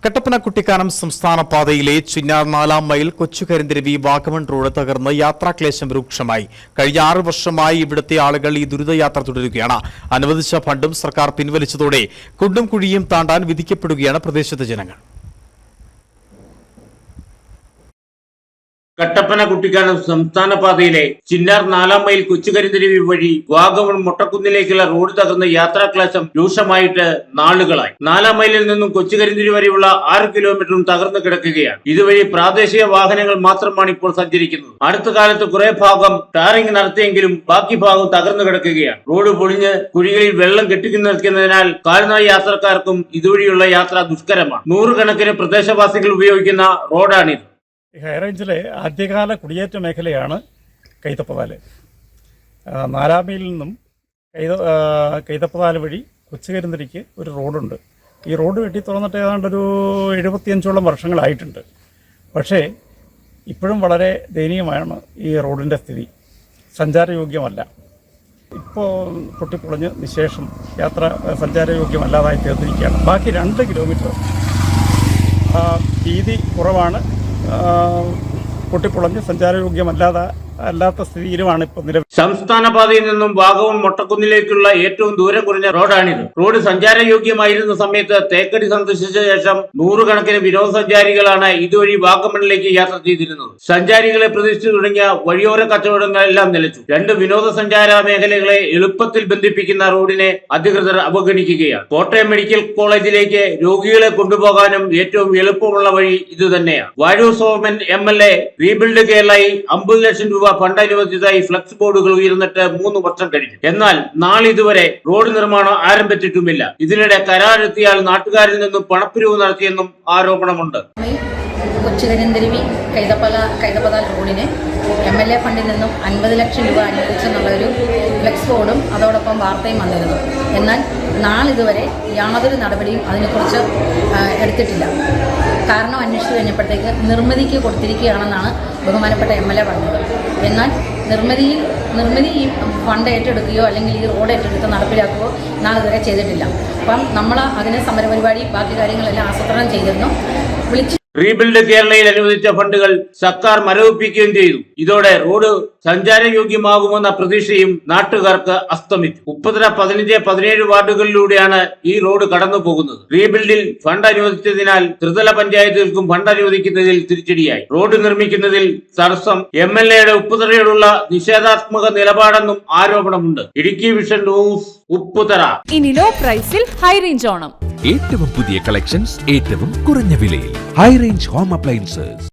കട്ടപ്പന കുട്ടിക്കാനം സംസ്ഥാന പാതയിലെ Chinnar 4-ാം mile കൊച്ചുകരിന്തിരവി Vagamon road തകർന്ന് യാത്രാക്ലേശം രൂക്ഷമായി. കഴിഞ്ഞ 6 വർഷമായി ഇവിടുത്തെ ആളുകൾ ഈ ദുരിതയാത്ര തുടരുകയാണ്. അനുവദിച്ച ഫണ്ടും സർക്കാർ പിൻവലിച്ചതോടെ കുണ്ടും കുഴിയും താണ്ടാൻ വിധിക്കപ്പെടുകയാണ് പ്രദേശത്തെ ജനങ്ങൾ. കട്ടപ്പന കുട്ടിക്കാനം സംസ്ഥാന പാതയിലെ ചിന്നാർ 4-ാം മൈൽ കൊച്ചുകരിന്തിരവി വഴി വാഗമൺ മൊട്ടക്കുന്നിലേക്കുള്ള റോഡ് തകർന്ന യാത്രാക്ലേശം രൂക്ഷമായിട്ട് നാളുകളായി. 4-ാം മൈലിൽ നിന്നും കൊച്ചുകരിന്തിരി വരെയുള്ള 6 കിലോമീറ്ററും തകർന്നു കിടക്കുകയാണ്. ഇതുവഴി പ്രാദേശിക വാഹനങ്ങൾ മാത്രമാണ് ഇപ്പോൾ സഞ്ചരിക്കുന്നത്. അടുത്ത കാലത്ത് കുറെ ഭാഗം ടാറിംഗ് നടത്തിയെങ്കിലും ബാക്കി ഭാഗം തകർന്നു കിടക്കുകയാണ്. റോഡ് പൊളിഞ്ഞ് കുഴികളിൽ വെള്ളം കെട്ടിനിൽക്കുന്നതിനാൽ കാൽനട യാത്രക്കാർക്കും ഇതുവഴിയുള്ള യാത്ര ദുഷ്കരമാണ്. 100 കണക്കിന് പ്രദേശവാസികൾ ഉപയോഗിക്കുന്ന റോഡാണിത്. ഹൈറേഞ്ചിലെ ആദ്യകാല കുടിയേറ്റ മേഖലയാണ് കൈതപ്പതാല്. 4-ാം മൈലിൽ നിന്നും കൈതപ്പതാല് വഴി കൊച്ചുകരിന്തിരിക്ക് ഒരു റോഡുണ്ട്. ഈ റോഡ് വെട്ടി തുറന്നിട്ട് ഏതാണ്ടൊരു 75ഓളം വർഷങ്ങളായിട്ടുണ്ട്. പക്ഷേ ഇപ്പോഴും വളരെ ദയനീയമാണ് ഈ റോഡിൻ്റെ സ്ഥിതി. സഞ്ചാരയോഗ്യമല്ല. ഇപ്പോൾ പൊട്ടിപ്പൊളിഞ്ഞ് നിശേഷം യാത്ര സഞ്ചാരയോഗ്യമല്ലാതായി തീർന്നിരിക്കുകയാണ്. ബാക്കി 2 കിലോമീറ്റർ വീതി കുറവാണ്. പൊട്ടിപ്പൊളഞ്ഞ് സഞ്ചാരയോഗ്യമല്ലാത്ത സ്ഥിതിയിലുമാണ് ഇപ്പോൾ നിലവിൽ. സംസ്ഥാന പാതയിൽ നിന്നും വാഗമൺ മൊട്ടക്കുന്നിലേക്കുള്ള ഏറ്റവും ദൂരം കുറഞ്ഞ റോഡാണിത്. റോഡ് സഞ്ചാരയോഗ്യമായിരുന്ന സമയത്ത് തേക്കടി സന്ദർശിച്ച ശേഷം 100 കണക്കിന് വിനോദസഞ്ചാരികളാണ് ഇതുവഴി വാഗമണിലേക്ക് യാത്ര ചെയ്തിരുന്നത്. സഞ്ചാരികളെ പ്രതീക്ഷിച്ചു തുടങ്ങിയ വഴിയോര കച്ചവടങ്ങളെല്ലാം നിലച്ചു. 2 വിനോദസഞ്ചാര മേഖലകളെ എളുപ്പത്തിൽ ബന്ധിപ്പിക്കുന്ന റോഡിനെ അധികൃതർ അവഗണിക്കുകയാണ്. കോട്ടയം മെഡിക്കൽ കോളേജിലേക്ക് രോഗികളെ കൊണ്ടുപോകാനും ഏറ്റവും എളുപ്പമുള്ള വഴി ഇത് തന്നെയാണ്. വാഴൂർ സോമൻ MLA റീബിൽഡ് കേരളയിൽ 50 ലക്ഷം രൂപ ഫണ്ട് അനുവദിച്ചതായി ഫ്ലക്സ് ബോർഡുകൾ ഉയർന്നിട്ട് 3 വർഷം കഴിഞ്ഞു. എന്നാൽ നാളിതുവരെ റോഡ് നിർമ്മാണം ആരംഭിച്ചിട്ടുമില്ല. ഇതിനിടെ കരാറെത്തിയാൽ നാട്ടുകാരിൽ നിന്നും പണപ്പിരിവ് നടത്തിയെന്നും ആരോപണമുണ്ട്. കൊച്ചുകരിന്തിരവി കൈതപ്പതാൽ റോഡിന് MLA ഫണ്ടിൽ നിന്നും 50 ലക്ഷം രൂപ അനുവദിച്ചെന്നുള്ളൊരു ഫ്ലെക്സ് ബോർഡും അതോടൊപ്പം വാർത്തയും വന്നിരുന്നു. എന്നാൽ നാളിതുവരെ യാതൊരു നടപടിയും അതിനെക്കുറിച്ച് എടുത്തിട്ടില്ല. കാരണം അന്വേഷിച്ചു കഴിഞ്ഞപ്പോഴത്തേക്ക് നിർമ്മിതിക്ക് കൊടുത്തിരിക്കുകയാണെന്നാണ് ബഹുമാനപ്പെട്ട MLA പറഞ്ഞത്. എന്നാൽ നിർമ്മിതി ഈ ഫണ്ട് ഏറ്റെടുക്കുകയോ അല്ലെങ്കിൽ ഈ റോഡ് ഏറ്റെടുത്ത് നടപ്പിലാക്കുകയോ നാളിതുവരെ ചെയ്തിട്ടില്ല. അപ്പം നമ്മൾ അതിന് സമരപരിപാടി ബാക്കി കാര്യങ്ങളെല്ലാം ആസൂത്രണം ചെയ്തിരുന്നു. റീബിൽഡ് കേരളയിൽ അനുവദിച്ച ഫണ്ടുകൾ സർക്കാർ മരവിപ്പിക്കുകയും ചെയ്തു. ഇതോടെ റോഡ് സഞ്ചാരയോഗ്യമാകുമെന്ന പ്രതീക്ഷയും നാട്ടുകാർക്ക് അസ്തമിച്ചു. ഉപ്പുതറ 15, 17 വാർഡുകളിലൂടെയാണ് ഈ റോഡ് കടന്നു പോകുന്നത്. റീബിൽഡിൽ ഫണ്ട് അനുവദിച്ചതിനാൽ ത്രിതല പഞ്ചായത്തുകൾക്കും ഫണ്ട് അനുവദിക്കുന്നതിൽ തിരിച്ചടിയായി. റോഡ് നിർമ്മിക്കുന്നതിൽ തടസ്സം MLAയുടെ ഉപ്പുതറയോടുള്ള നിഷേധാത്മക നിലപാടെന്നും ആരോപണമുണ്ട്. Idukki vision news, Upputhara. ഇനി ലോ പ്രൈസിൽ ഹൈ റേഞ്ച് ഓണം. ഏറ്റവും പുതിയ കളക്ഷൻസ് ഏറ്റവും കുറഞ്ഞ വിലയിൽ. High range home appliances.